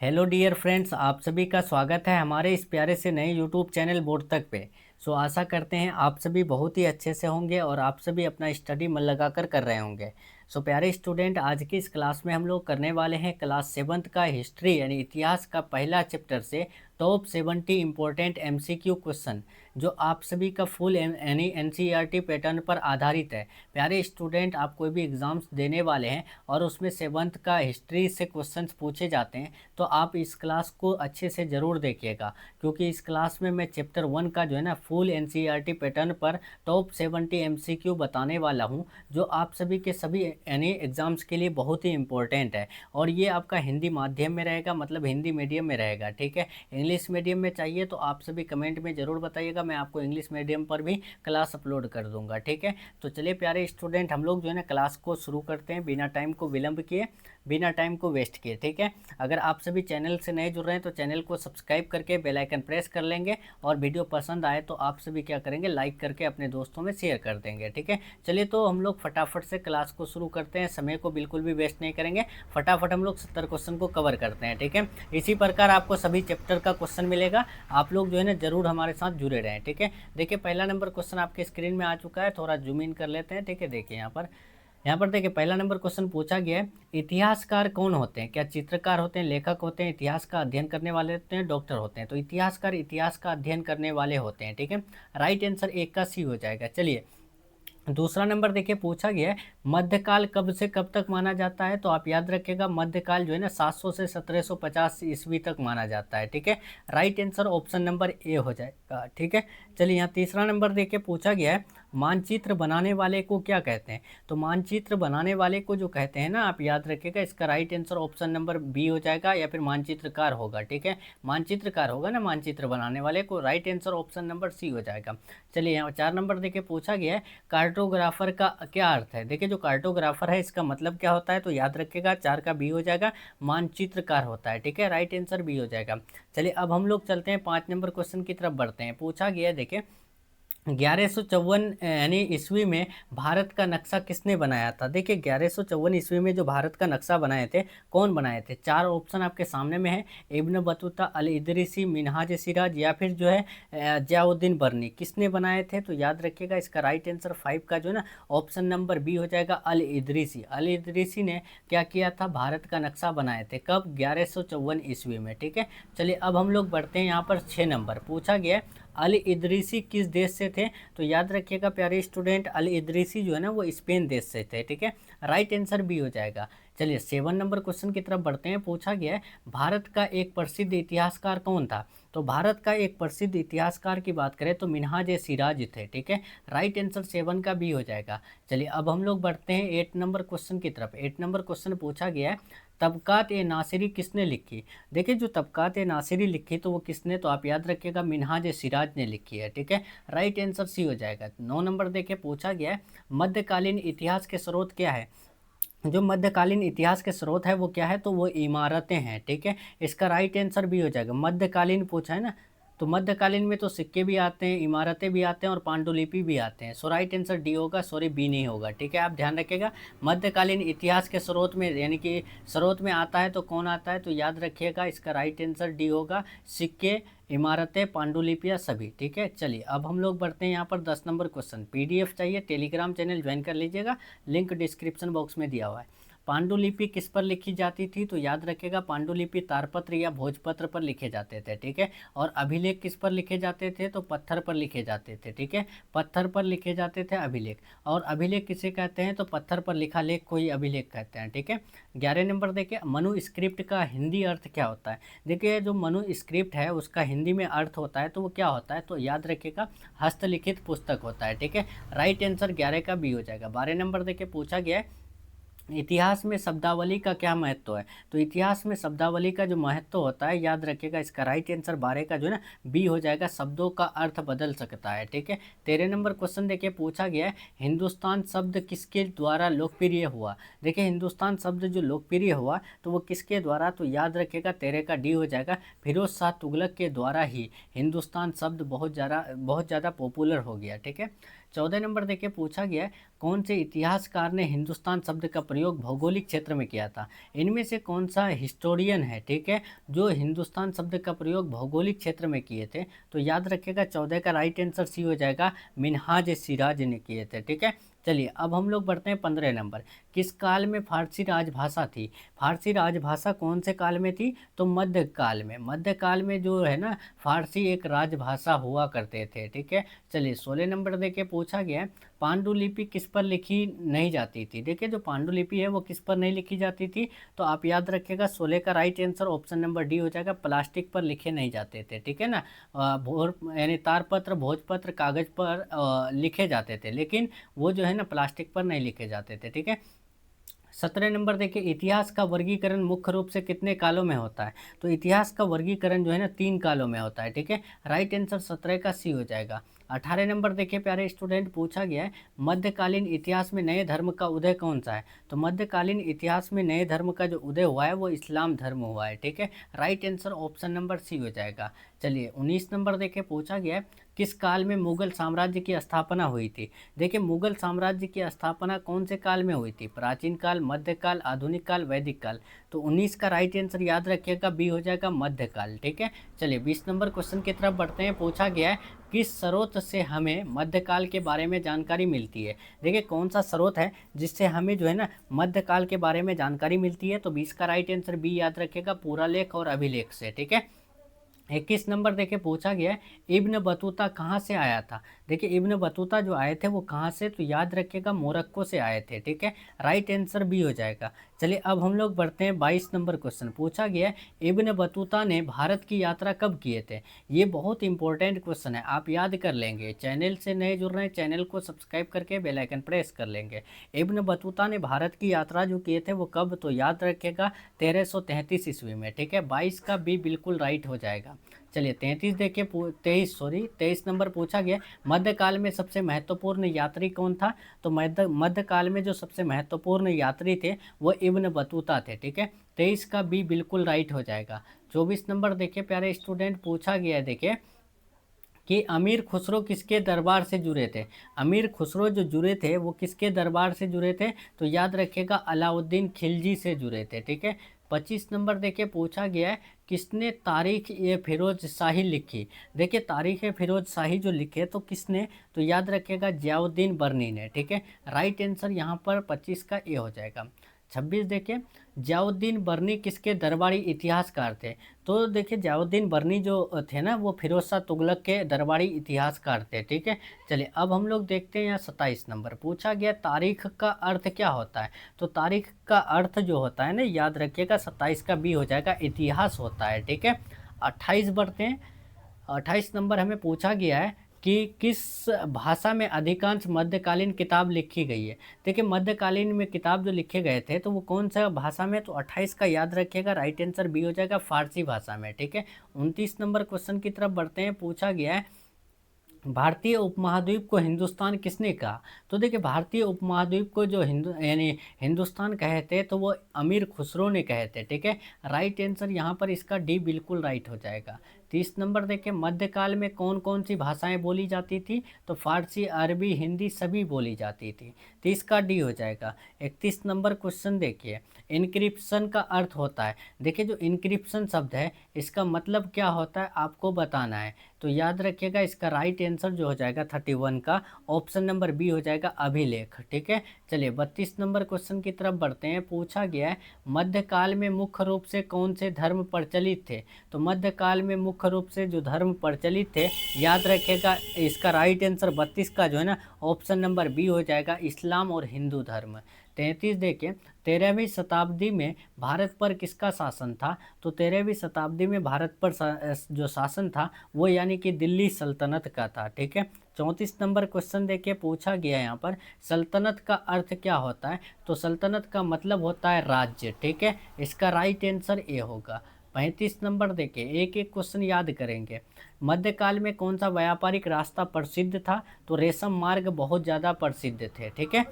Hello dear friends, आप सभी का स्वागत है हमारे इस प्यारे से नए यूट्यूब चैनल बोर्ड तक पे। आशा करते हैं आप सभी बहुत ही अच्छे से होंगे और आप सभी अपना स्टडी मन लगाकर कर रहे होंगे। प्यारे स्टूडेंट, आज की इस क्लास में हम लोग करने वाले हैं क्लास 7th का हिस्ट्री यानी इतिहास का पहला चैप्टर से टॉप 70 इम्पोर्टेंट एमसीक्यू क्वेश्चन, जो आप सभी का फुल यानी एनसीईआरटी पैटर्न पर आधारित है। प्यारे स्टूडेंट, आप कोई भी एग्ज़ाम्स देने वाले हैं और उसमें 7th का हिस्ट्री से क्वेश्चंस पूछे जाते हैं तो आप इस क्लास को अच्छे से ज़रूर देखिएगा, क्योंकि इस क्लास में मैं चैप्टर 1 का जो है ना फुल एनसीईआरटी पैटर्न पर टॉप 70 एमसीक्यू बताने वाला हूं, जो आप सभी के सभी यानी एग्ज़ाम्स के लिए बहुत ही इंपॉर्टेंट है। और ये आपका हिंदी माध्यम में रहेगा, मतलब हिंदी मीडियम में रहेगा। ठीक है, इंग्लिश मीडियम में चाहिए तो आप सभी कमेंट में ज़रूर बताइएगा, मैं आपको इंग्लिश मीडियम पर भी क्लास अपलोड कर दूंगा। ठीक है, तो चलिए प्यारे स्टूडेंट, हम लोग जो है ना क्लास को शुरू करते हैं बिना टाइम को विलंब किए, बिना टाइम को वेस्ट किए। ठीक है, अगर आप सभी चैनल से नए जुड़ रहे हैं तो चैनल को सब्सक्राइब करके बेल आइकन प्रेस कर लेंगे, और वीडियो पसंद आए तो आप सभी क्या करेंगे, लाइक करके अपने दोस्तों में शेयर कर देंगे। ठीक है, चलिए तो हम लोग फटाफट से क्लास को शुरू करते हैं, समय को बिल्कुल भी वेस्ट नहीं करेंगे, फटाफट हम लोग 70 क्वेश्चन को कवर करते हैं। ठीक है, इसी प्रकार आपको सभी चैप्टर का क्वेश्चन मिलेगा, आप लोग जो है ना जरूर हमारे साथ जुड़े रहें। ठीक है, देखिए पहला नंबर क्वेश्चन आपके स्क्रीन में आ चुका है, थोड़ा जूम इन कर लेते हैं। ठीक है, देखिए यहाँ पर देखिए पहला नंबर क्वेश्चन पूछा गया है, इतिहासकार कौन होते हैं? क्या चित्रकार होते हैं, लेखक होते हैं, इतिहास का अध्ययन करने वाले होते हैं, डॉक्टर होते हैं? तो इतिहासकार इतिहास का अध्ययन करने वाले होते हैं। ठीक है, राइट आंसर एक का सी हो जाएगा। चलिए दूसरा नंबर देखिए पूछा गया है, मध्यकाल कब से कब तक माना जाता है? तो आप याद रखिएगा, मध्यकाल जो है ना 700 से 1750 ईस्वी तक माना जाता है। ठीक है, right answer option number A हो जाएगा। ठीक है, चलिए यहाँ तीसरा नंबर देखिए पूछा गया है, मानचित्र बनाने वाले को क्या कहते हैं? तो मानचित्र बनाने वाले को जो कहते हैं ना, आप याद रखिएगा, इसका right answer option number B हो जाएगा, या फिर मानचित्रकार होगा। ठीक है, मानचित्रकार होगा ना मानचित्र बनाने वाले को, right answer option number C हो जाएगा। चलिए यहाँ 4 नंबर देखिए पूछा गया है, कार्टोग्राफर का क्या अर्थ है? देखिए जो कार्टोग्राफर है इसका मतलब क्या होता है? तो याद रखिएगा 4 का बी हो जाएगा, मानचित्रकार होता है। ठीक है, राइट आंसर बी हो जाएगा। चलिए अब हम लोग चलते हैं 5 नंबर क्वेश्चन की तरफ बढ़ते हैं। पूछा गया है देखिए, 1154 यानी ईस्वी में भारत का नक्शा किसने बनाया था? देखिए 1154 ईस्वी में जो भारत का नक्शा बनाए थे, कौन बनाए थे? 4 ऑप्शन आपके सामने में है, इब्न बतूता, अल इदरीसी, मिनहाज सिराज, या फिर जो है जियाउद्दीन बर्नी। किसने बनाए थे? तो याद रखिएगा इसका राइट आंसर 5 का जो है ना ऑप्शन नंबर बी हो जाएगा, अल इदरीसी। अल इदरीसी ने क्या किया था? भारत का नक्शा बनाए थे। कब? 1154 ईस्वी में। ठीक है, चलिए अब हम लोग बढ़ते हैं यहाँ पर 6 नंबर। पूछा गया अल इदरीसी किस देश से थे? तो याद रखिएगा प्यारे स्टूडेंट, अल इदरीसी जो है ना वो स्पेन देश से थे। ठीक है, राइट आंसर बी हो जाएगा। चलिए 7 नंबर क्वेश्चन की तरफ बढ़ते हैं। पूछा गया है, भारत का एक प्रसिद्ध इतिहासकार कौन था? तो भारत का एक प्रसिद्ध इतिहासकार की बात करें तो मिनहाज ए सिराज थे। ठीक है, राइट आंसर 7 का बी हो जाएगा। चलिए अब हम लोग बढ़ते हैं 8 नंबर क्वेश्चन की तरफ। 8 नंबर क्वेश्चन पूछा गया है, तबकात ए नासिरी किसने लिखी? देखिए जो तबकात ए नासिरी लिखी तो वो किसने? तो आप याद रखिएगा मिनहाज ए सिराज ने लिखी है। ठीक है, राइट आंसर सी हो जाएगा। 9 नंबर देखिए पूछा गया है, मध्यकालीन इतिहास के स्रोत क्या है? जो मध्यकालीन इतिहास के स्रोत है वो क्या है? तो वो इमारतें हैं। ठीक है, इसका राइट आंसर भी हो जाएगा। मध्यकालीन पूछा है ना, तो मध्यकालीन में तो सिक्के भी आते हैं, इमारतें भी आते हैं और पांडुलिपि भी आते हैं। सो राइट आंसर डी होगा, सॉरी बी नहीं होगा। ठीक है, आप ध्यान रखिएगा, मध्यकालीन इतिहास के स्रोत में यानी कि स्रोत में आता है तो कौन आता है? तो याद रखिएगा इसका राइट आंसर डी होगा, सिक्के, इमारतें, पांडुलिपियाँ सभी। ठीक है, चलिए अब हम लोग बढ़ते हैं यहाँ पर 10 नंबर क्वेश्चन। पीडीएफ चाहिए, टेलीग्राम चैनल ज्वाइन कर लीजिएगा, लिंक डिस्क्रिप्शन बॉक्स में दिया हुआ है। पांडुलिपि किस पर लिखी जाती थी? तो याद रखिएगा पांडुलिपि तारपत्र या भोजपत्र पर लिखे जाते थे। ठीक है, और अभिलेख किस पर लिखे जाते थे? तो पत्थर पर लिखे जाते थे। ठीक है, पत्थर पर लिखे जाते थे अभिलेख। और अभिलेख किसे कहते हैं? तो पत्थर पर लिखा लेख को ही अभिलेख कहते हैं। ठीक है, 11 नंबर देखिए, मनुस्क्रिप्ट का हिंदी अर्थ क्या होता है? देखिए जो मनुस्क्रिप्ट है उसका हिंदी में अर्थ होता है तो वो क्या होता है? तो याद रखिएगा हस्तलिखित पुस्तक होता है। ठीक है, राइट आंसर 11 का बी हो जाएगा। 12 नंबर देखिए पूछा गया है, इतिहास में शब्दावली का क्या महत्व है? तो इतिहास में शब्दावली का जो महत्व होता है, याद रखिएगा इसका राइट आंसर 12 का जो है ना बी हो जाएगा, शब्दों का अर्थ बदल सकता है। ठीक है, 13 नंबर क्वेश्चन देखिए पूछा गया है, हिंदुस्तान शब्द किसके द्वारा लोकप्रिय हुआ? देखिए हिंदुस्तान शब्द जो लोकप्रिय हुआ तो वो किसके द्वारा? तो याद रखिएगा 13 का डी हो जाएगा, फिरोज शाह तुगलक के द्वारा ही हिंदुस्तान शब्द बहुत ज़्यादा पॉपुलर हो गया। ठीक है, 14 नंबर देखिए पूछा गया है कौन से इतिहासकार ने हिंदुस्तान शब्द का प्रयोग भौगोलिक क्षेत्र में किया था। इनमें से कौन सा हिस्टोरियन है, ठीक है, जो हिंदुस्तान शब्द का प्रयोग भौगोलिक क्षेत्र में किए थे। तो याद रखिएगा 14 का राइट आंसर सी हो जाएगा, मिनहाज सिराज ने किए थे, ठीक है। चलिए अब हम लोग बढ़ते हैं 15 नंबर। किस काल में फारसी राजभाषा थी? फारसी राजभाषा कौन से काल में थी? तो मध्यकाल में। मध्यकाल में जो है ना फारसी एक राजभाषा हुआ करते थे, ठीक है। चलिए 16 नंबर देके पूछा गया है पांडुलिपि किस पर लिखी नहीं जाती थी? देखिए जो पांडुलिपि है वो किस पर नहीं लिखी जाती थी? तो आप याद रखिएगा 16 का right answer option number D हो जाएगा, प्लास्टिक पर लिखे नहीं जाते थे, ठीक है ना। भोर यानी तारपत्र भोजपत्र कागज पर लिखे जाते थे, लेकिन वो जो है ना प्लास्टिक पर नहीं लिखे जाते थे, ठीक है। 17 नंबर देखिए इतिहास का वर्गीकरण मुख्य रूप से कितने कालों में होता है? तो इतिहास का वर्गीकरण जो है ना 3 कालों में होता है, ठीक है। राइट आंसर 17 का सी हो जाएगा। 18 नंबर देखिए प्यारे स्टूडेंट पूछा गया है मध्यकालीन इतिहास में नए धर्म का उदय कौन सा है? तो मध्यकालीन इतिहास में नए धर्म का जो उदय हुआ है वो इस्लाम धर्म हुआ है, ठीक है। Right answer option number C हो जाएगा। चलिए 19 नंबर देखिए पूछा गया है किस काल में मुगल साम्राज्य की स्थापना हुई थी? देखिए मुगल साम्राज्य की स्थापना कौन से काल में हुई थी? प्राचीन काल, मध्यकाल, आधुनिक काल, वैदिक काल। तो 19 का राइट आंसर याद रखिएगा बी हो जाएगा, मध्यकाल, ठीक है। चलिए 20 नंबर क्वेश्चन की तरफ बढ़ते हैं। पूछा गया है किस स्रोत से हमें मध्यकाल के बारे में जानकारी मिलती है? देखिए कौन सा स्रोत है जिससे हमें जो है ना मध्यकाल के बारे में जानकारी मिलती है? तो 20 का राइट आंसर बी याद रखिएगा, पुरालेख और अभिलेख से, ठीक है। 21 नंबर देखिए पूछा गया है इब्न बतूता कहाँ से आया था? देखिए इब्न बतूता जो आए थे वो कहाँ से? तो याद रखिएगा मोरक्को से आए थे, ठीक है। राइट आंसर बी हो जाएगा। चलिए अब हम लोग बढ़ते हैं 22 नंबर क्वेश्चन। पूछा गया है इब्न बतूता ने भारत की यात्रा कब किए थे? ये बहुत इंपॉर्टेंट क्वेश्चन है, आप याद कर लेंगे। चैनल से नए जुड़ रहे हैं, चैनल को सब्सक्राइब करके बेल आइकन प्रेस कर लेंगे। इब्न बतूता ने भारत की यात्रा जो किए थे वो कब? तो याद रखिएगा 1333 ईस्वी में, ठीक है। 22 का बी बिल्कुल राइट हो जाएगा। चलिए 33 देखिए 23 नंबर पूछा गया मध्यकाल में सबसे महत्वपूर्ण यात्री कौन था? तो मध्यकाल में जो सबसे महत्वपूर्ण यात्री थे वो इब्न बतूता थे, ठीक है। 23 का बी बिल्कुल राइट हो जाएगा। 24 नंबर देखिए प्यारे स्टूडेंट पूछा गया है देखिए कि अमीर खुसरो किसके दरबार से जुड़े थे? अमीर खुसरो जो जुड़े थे वो किसके दरबार से जुड़े थे? तो याद रखिएगा अलाउद्दीन खिलजी से जुड़े थे, ठीक है। 25 नंबर देखिए पूछा गया है किसने तारीख ए फिरोज शाही लिखी? देखिए तारीख ए फिरोज शाही जो लिखे तो किसने? तो याद रखिएगा जियाउद्दीन बर्नी ने, ठीक है। राइट आंसर यहाँ पर 25 का ए हो जाएगा। 26 देखिए जियाउद्दीन बर्नी किसके दरबारी इतिहासकार थे? तो देखिए जियाउद्दीन बर्नी जो थे ना वो फिरोज शाह तुगलक के दरबारी इतिहासकार थे, ठीक है। चलिए अब हम लोग देखते हैं यहाँ 27 नंबर पूछा गया तारीख का अर्थ क्या होता है? तो तारीख का अर्थ जो होता है ना याद रखिएगा 27 का बी हो जाएगा, इतिहास होता है, ठीक है। 28 बढ़ते हैं। 28 नंबर हमें पूछा गया है कि किस भाषा में अधिकांश मध्यकालीन किताब लिखी गई है? देखिए मध्यकालीन में किताब जो लिखे गए थे तो वो कौन सा भाषा में? तो 28 का याद रखिएगा, राइट आंसर बी हो जाएगा, फारसी भाषा में, ठीक है। 29 नंबर क्वेश्चन की तरफ बढ़ते हैं। पूछा गया है भारतीय उपमहाद्वीप को हिंदुस्तान किसने कहा? तो देखिए भारतीय उपमहाद्वीप को जो यानी हिंदुस्तान कहे थे तो वो अमीर खुसरो ने कहे थे, ठीक है। राइट आंसर यहाँ पर इसका डी बिल्कुल राइट हो जाएगा। 30 नंबर देखिए मध्यकाल में कौन कौन सी भाषाएं बोली जाती थी? तो फारसी, अरबी, हिंदी सभी बोली जाती थी। 30 का डी हो जाएगा। 31 नंबर क्वेश्चन देखिए इनक्रिप्शन का अर्थ होता है। देखिए जो इनक्रिप्शन शब्द है इसका मतलब क्या होता है आपको बताना है। तो याद रखिएगा इसका राइट आंसर जो हो जाएगा 31 का ऑप्शन नंबर बी हो जाएगा, अभिलेख, ठीक है। चलिए 32 नंबर क्वेश्चन की तरफ बढ़ते हैं। पूछा गया है मध्यकाल में मुख्य रूप से कौन से धर्म प्रचलित थे? तो मध्यकाल में मुख्य रूप से जो धर्म प्रचलित थे याद रखिएगा इसका राइट आंसर 32 का जो है ना ऑप्शन नंबर बी हो जाएगा, इस्लाम और हिंदू धर्म। 33 देखिए 13वीं शताब्दी में भारत पर किसका शासन था? तो 13वीं शताब्दी में भारत पर जो शासन था वो यानी कि दिल्ली सल्तनत का था, ठीक है। 34 नंबर क्वेश्चन देखिए पूछा गया यहाँ पर सल्तनत का अर्थ क्या होता है? तो सल्तनत का मतलब होता है राज्य, ठीक है। इसका राइट आंसर ए होगा। 35 नंबर देखिए एक एक क्वेश्चन याद करेंगे। मध्यकाल में कौन सा व्यापारिक रास्ता प्रसिद्ध था? तो रेशम मार्ग बहुत ज़्यादा प्रसिद्ध थे, ठीक है।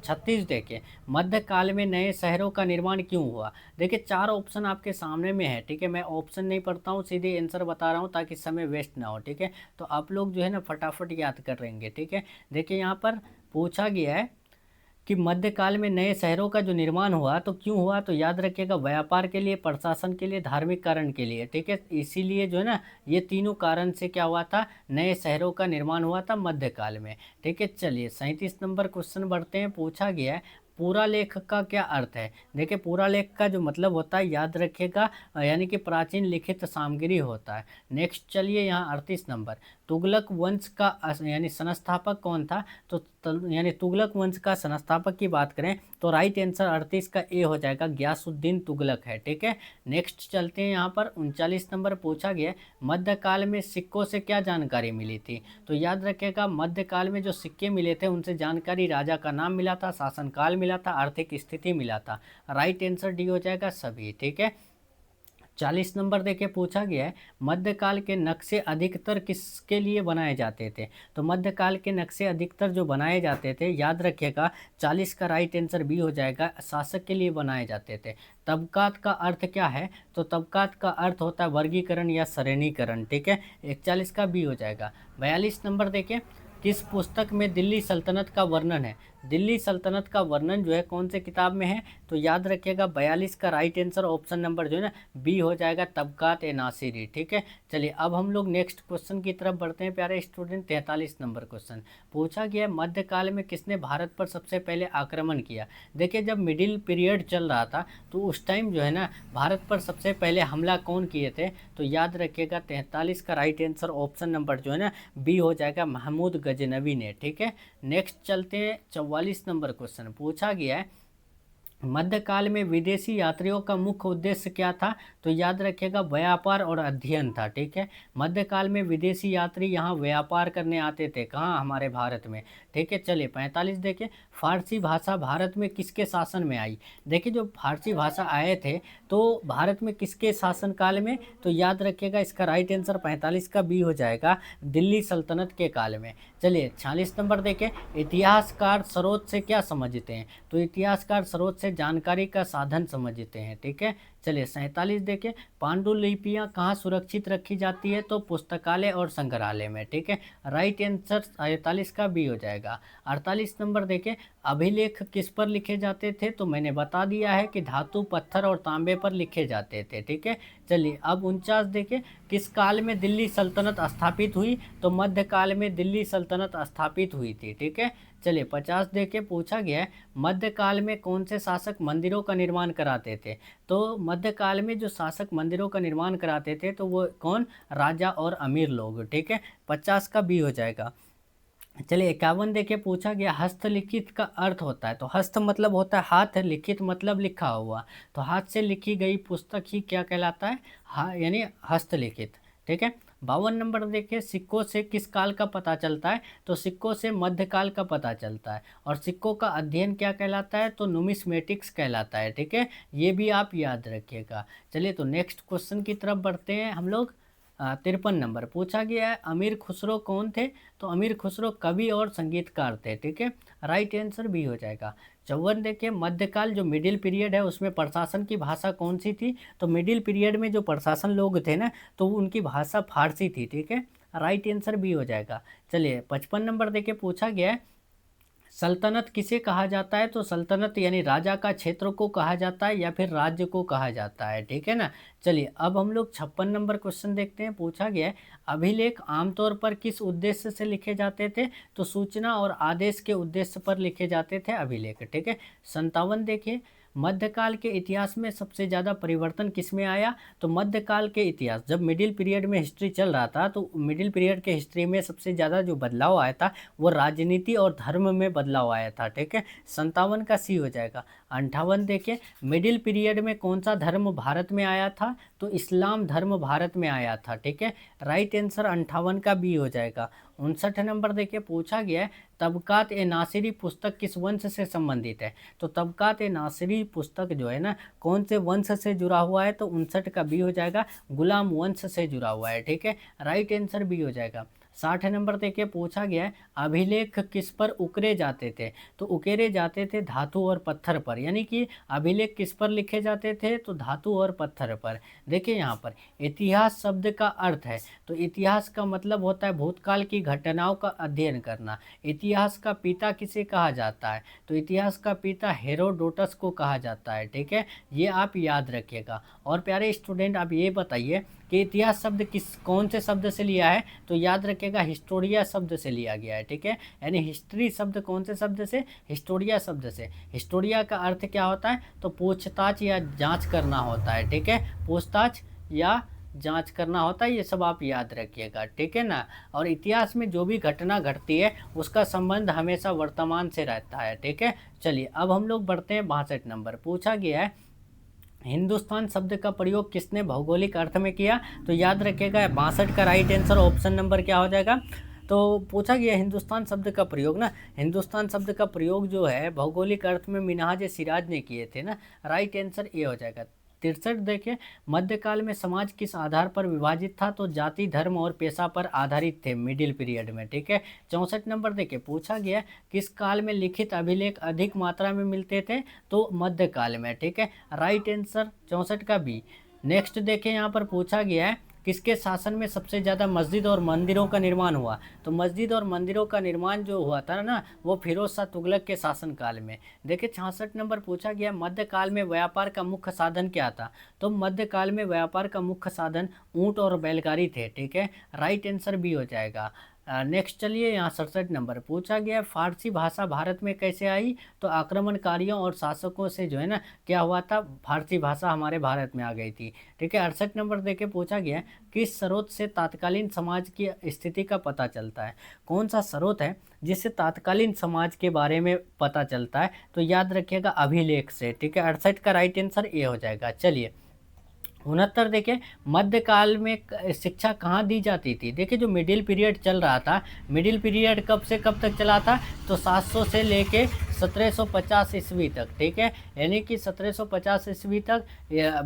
36 देखिए, मध्यकाल में नए शहरों का निर्माण क्यों हुआ? देखिए 4 ऑप्शन आपके सामने में है, ठीक है। मैं ऑप्शन नहीं पढ़ता हूँ, सीधे आंसर बता रहा हूँ ताकि समय वेस्ट ना हो, ठीक है। तो आप लोग जो है ना फटाफट याद कर लेंगे, ठीक है। देखिए यहाँ पर पूछा गया है कि मध्यकाल में नए शहरों का जो निर्माण हुआ तो क्यों हुआ, तो याद रखिएगा व्यापार के लिए, प्रशासन के लिए, धार्मिक कारण के लिए, ठीक है। इसीलिए जो है ना ये तीनों कारण से क्या हुआ था, नए शहरों का निर्माण हुआ था मध्यकाल में, ठीक है। चलिए 37 नंबर क्वेश्चन बढ़ते हैं। पूछा गया है पूरा लेख का क्या अर्थ है? देखिए पूरा लेख का जो मतलब होता है याद रखिएगा, यानी कि प्राचीन लिखित सामग्री होता है। नेक्स्ट चलिए यहाँ 38 नंबर, तुगलक वंश का यानी संस्थापक कौन था? तो यानी तुगलक वंश का संस्थापक की बात करें तो राइट आंसर 38 का ए हो जाएगा, गयासुद्दीन तुगलक है, ठीक है। नेक्स्ट चलते हैं यहाँ पर 39 नंबर पूछा गया मध्यकाल में सिक्कों से क्या जानकारी मिली थी? तो याद रखिएगा मध्यकाल में जो सिक्के मिले थे उनसे जानकारी राजा का नाम मिला था, शासनकाल मिला था, आर्थिक स्थिति मिला था। राइट आंसर डी हो जाएगा सभी, ठीक है। 40 नंबर देखिए पूछा गया है मध्यकाल के नक्शे अधिकतर किसके लिए बनाए जाते थे? तो मध्यकाल के नक्शे अधिकतर जो बनाए जाते थे याद रखिएगा 40 का राइट आंसर बी हो जाएगा, शासक के लिए बनाए जाते थे। तबकात का अर्थ क्या है? तो तबकात का अर्थ होता है वर्गीकरण या श्रेणीकरण, ठीक है। 41 का बी हो जाएगा। 42 नंबर देखिए किस पुस्तक में दिल्ली सल्तनत का वर्णन है? दिल्ली सल्तनत का वर्णन जो है कौन से किताब में है? तो याद रखिएगा 42 का राइट आंसर ऑप्शन नंबर जो है ना बी हो जाएगा, तबकात ए नासिरी, ठीक है। चलिए अब हम लोग नेक्स्ट क्वेश्चन की तरफ बढ़ते हैं प्यारे स्टूडेंट। 43 नंबर क्वेश्चन पूछा गया मध्यकाल में किसने भारत पर सबसे पहले आक्रमण किया? देखिए जब मिडिल पीरियड चल रहा था तो उस टाइम जो है ना भारत पर सबसे पहले हमला कौन किए थे? तो याद रखिएगा 43 का राइट आंसर ऑप्शन नंबर जो है ना बी हो जाएगा, महमूद गजनवी ने, ठीक है। नेक्स्ट चलते हैं 44 नंबर क्वेश्चन पूछा गया है मध्यकाल में विदेशी यात्रियों का मुख्य उद्देश्य क्या था? तो याद रखिएगा व्यापार और अध्ययन था, ठीक है। मध्यकाल में विदेशी यात्री यहाँ व्यापार करने आते थे, कहाँ? हमारे भारत में, ठीक है। चलिए 45 देखिए फारसी भाषा भारत में किसके शासन में आई? देखिए जो फारसी भाषा आए थे तो भारत में किसके शासनकाल में? तो याद रखिएगा इसका राइट आंसर 45 का बी हो जाएगा, दिल्ली सल्तनत के काल में। चलिए 46 नंबर देखिए इतिहासकार स्रोत से क्या समझते हैं? तो इतिहासकार स्रोत से जानकारी का साधन समझते हैं, ठीक है। चलिए 47 देखिए पांडुलिपियां कहाँ सुरक्षित रखी जाती है? तो पुस्तकालय और संग्रहालय में, ठीक है। राइट आंसर 47 का बी हो जाएगा। 48 नंबर देखिए अभिलेख किस पर लिखे जाते थे? तो मैंने बता दिया है कि धातु, पत्थर और तांबे पर लिखे जाते थे, ठीक है। चलिए अब 49 देखिए किस काल में दिल्ली सल्तनत स्थापित हुई? तो मध्यकाल में दिल्ली सल्तनत स्थापित हुई थी, ठीक है। चलिए 50 देखिए पूछा गया है मध्यकाल में कौन से शासक मंदिरों का निर्माण कराते थे? तो मध्यकाल में जो शासक मंदिरों का निर्माण कराते थे तो वो कौन? राजा और अमीर लोग, ठीक है। 50 का बी हो जाएगा। चलिए 51 देखिए पूछा गया हस्तलिखित का अर्थ होता है, तो हस्त मतलब होता है हाथ, लिखित मतलब लिखा हुआ, तो हाथ से लिखी गई पुस्तक ही क्या कहलाता है? यानी हस्तलिखित, ठीक है। 52 नंबर देखिए सिक्कों से किस काल का पता चलता है? तो सिक्कों से मध्यकाल का पता चलता है। और सिक्कों का अध्ययन क्या कहलाता है? तो नुमिस्मेटिक्स कहलाता है, ठीक है। ये भी आप याद रखिएगा। चलिए तो नेक्स्ट क्वेश्चन की तरफ बढ़ते हैं हम लोग। 53 नंबर पूछा गया है अमीर खुसरो कौन थे? तो अमीर खुसरो कवि और संगीतकार थे, ठीक है। राइट आंसर भी हो जाएगा। 54 देखिए मध्यकाल जो मिडिल पीरियड है उसमें प्रशासन की भाषा कौन सी थी? तो मिडिल पीरियड में जो प्रशासन लोग थे ना तो उनकी भाषा फारसी थी, ठीक है। राइट आंसर भी हो जाएगा। चलिए 55 नंबर देखिए पूछा गया है सल्तनत किसे कहा जाता है? तो सल्तनत यानी राजा का क्षेत्र को कहा जाता है या फिर राज्य को कहा जाता है, ठीक है ना। चलिए अब हम लोग 56 नंबर क्वेश्चन देखते हैं। पूछा गया है अभिलेख आमतौर पर किस उद्देश्य से लिखे जाते थे? तो सूचना और आदेश के उद्देश्य पर लिखे जाते थे अभिलेख, ठीक है। 57 देखिए मध्यकाल के इतिहास में सबसे ज़्यादा परिवर्तन किस में आया? तो मध्यकाल के इतिहास जब मिडिल पीरियड में हिस्ट्री चल रहा था तो मिडिल पीरियड के हिस्ट्री में सबसे ज़्यादा जो बदलाव आया था वो राजनीति और धर्म में बदलाव आया था, ठीक है। 57 का सी हो जाएगा। 58 देखिए मिडिल पीरियड में कौन सा धर्म भारत में आया था? तो इस्लाम धर्म भारत में आया था, ठीक है। राइट आंसर 58 का बी हो जाएगा। 59 नंबर देखिए पूछा गया है तबकात ए नासिरी पुस्तक किस वंश से संबंधित है? तो तबकात ए नासिरी पुस्तक जो है ना कौन से वंश से जुड़ा हुआ है? तो 59 का बी हो जाएगा, गुलाम वंश से जुड़ा हुआ है, ठीक है। राइट आंसर बी हो जाएगा। 60 नंबर देखिए पूछा गया है अभिलेख किस पर उकेरे जाते थे, तो उकेरे जाते थे धातु और पत्थर पर, यानी कि अभिलेख किस पर लिखे जाते थे, तो धातु और पत्थर पर। देखिए यहाँ पर इतिहास शब्द का अर्थ है, तो इतिहास का मतलब होता है भूतकाल की घटनाओं का अध्ययन करना। इतिहास का पिता किसे कहा जाता है, तो इतिहास का पिता हेरोडोटस को कहा जाता है, ठीक है, ये आप याद रखिएगा। और प्यारे स्टूडेंट आप ये बताइए कि इतिहास शब्द कौन से शब्द से लिया है, तो याद रखिएगा हिस्टोरिया शब्द से लिया गया है, ठीक है, यानी हिस्ट्री शब्द कौन से शब्द से, हिस्टोरिया शब्द से। हिस्टोरिया का अर्थ क्या होता है, तो पूछताछ या जांच करना होता है, ठीक है, पूछताछ या जांच करना होता है, ये सब आप याद रखिएगा, ठीक है ना। और इतिहास में जो भी घटना घटती है उसका संबंध हमेशा वर्तमान से रहता है, ठीक है। चलिए अब हम लोग बढ़ते हैं 62 नंबर। पूछा गया है हिंदुस्तान शब्द का प्रयोग किसने भौगोलिक अर्थ में किया, तो याद रखिएगा 62 का राइट आंसर ऑप्शन नंबर क्या हो जाएगा। तो पूछा गया हिंदुस्तान शब्द का प्रयोग ना, हिंदुस्तान शब्द का प्रयोग जो है भौगोलिक अर्थ में मिन्हाज सिराज ने किए थे ना, राइट आंसर ये हो जाएगा। 63 देखिए मध्यकाल में समाज किस आधार पर विभाजित था, तो जाति धर्म और पेशा पर आधारित थे मिडिल पीरियड में, ठीक है। 64 नंबर देखिए पूछा गया किस काल में लिखित अभिलेख अधिक मात्रा में मिलते थे, तो मध्यकाल में, ठीक है, राइट आंसर 64 का बी। नेक्स्ट देखिए यहाँ पर पूछा गया है किसके शासन में सबसे ज़्यादा मस्जिद और मंदिरों का निर्माण हुआ, तो मस्जिद और मंदिरों का निर्माण जो हुआ था ना वो फिरोज शाह तुगलक के शासनकाल में। देखिए 66 नंबर पूछा गया मध्यकाल में व्यापार का मुख्य साधन क्या था, तो मध्यकाल में व्यापार का मुख्य साधन ऊंट और बैलगाड़ी थे, ठीक है, राइट आंसर भी हो जाएगा। नेक्स्ट चलिए यहाँ 67 नंबर पूछा गया फारसी भाषा भारत में कैसे आई, तो आक्रमणकारियों और शासकों से जो है ना क्या हुआ था, फारसी भाषा हमारे भारत में आ गई थी, ठीक है। 68 नंबर देके पूछा गया किस स्रोत से तत्कालीन समाज की स्थिति का पता चलता है, कौन सा स्रोत है जिससे तत्कालीन समाज के बारे में पता चलता है, तो याद रखिएगा अभिलेख से, ठीक है, 68 का राइट आंसर ये हो जाएगा। चलिए 69 देखिए मध्यकाल में शिक्षा कहाँ दी जाती थी, देखिए जो मिडिल पीरियड चल रहा था, मिडिल पीरियड कब से कब तक चला था, तो 700 से लेके 1750 ईस्वी तक, ठीक है, यानी कि 1750 ईस्वी तक।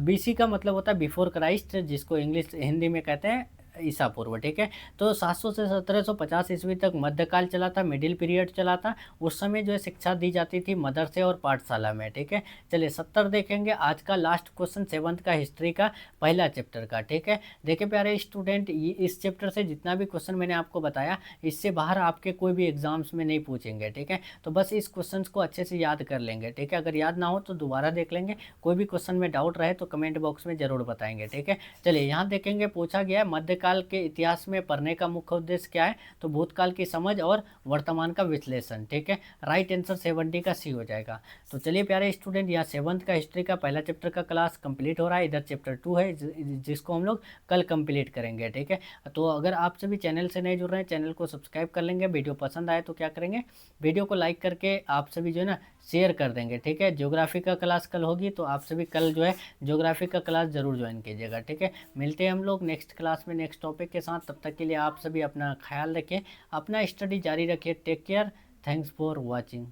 बीसी का मतलब होता है बिफोर क्राइस्ट, जिसको इंग्लिश हिंदी में कहते हैं ईसा पूर्व, ठीक है। तो 700 से 1750 ईस्वी तक मध्यकाल चला था, मिडिल पीरियड चला था, उस समय जो है शिक्षा दी जाती थी मदरसे और पाठशाला में, ठीक है। चलिए 70 देखेंगे आज का लास्ट क्वेश्चन 7th का हिस्ट्री का पहला चैप्टर का, ठीक है। देखिए प्यारे स्टूडेंट इस चैप्टर से जितना भी क्वेश्चन मैंने आपको बताया इससे बाहर आपके कोई भी एग्जाम्स में नहीं पूछेंगे, ठीक है, तो बस इस क्वेश्चन को अच्छे से याद कर लेंगे, ठीक है। अगर याद ना हो तो दोबारा देख लेंगे, कोई भी क्वेश्चन में डाउट रहे तो कमेंट बॉक्स में जरूर बताएंगे, ठीक है। चलिए यहाँ देखेंगे पूछा गया मध्य काल के इतिहास में पढ़ने का मुख्य उद्देश्य क्या है, तो भूतकाल की समझ और वर्तमान का विश्लेषण, ठीक है, राइट आंसर 70 का सी हो जाएगा। तो चलिए प्यारे स्टूडेंट यहाँ 7th का हिस्ट्री का पहला चैप्टर का क्लास कंप्लीट हो रहा है, इधर चैप्टर 2 है जिसको हम लोग कल कंप्लीट करेंगे, ठीक है। तो अगर आप सभी चैनल से नहीं जुड़ रहे हैं चैनल को सब्सक्राइब कर लेंगे, वीडियो पसंद आए तो क्या करेंगे, वीडियो को लाइक करके आप सभी जो है ना शेयर कर देंगे, ठीक है। ज्योग्राफी का क्लास कल होगी तो आप सभी कल जो है ज्योग्राफी का क्लास जरूर ज्वाइन कीजिएगा, ठीक है। मिलते हैं हम लोग नेक्स्ट क्लास में नेक्स्ट टॉपिक के साथ, तब तक के लिए आप सभी अपना ख्याल रखें, अपना स्टडी जारी रखिए, take care, thanks for watching.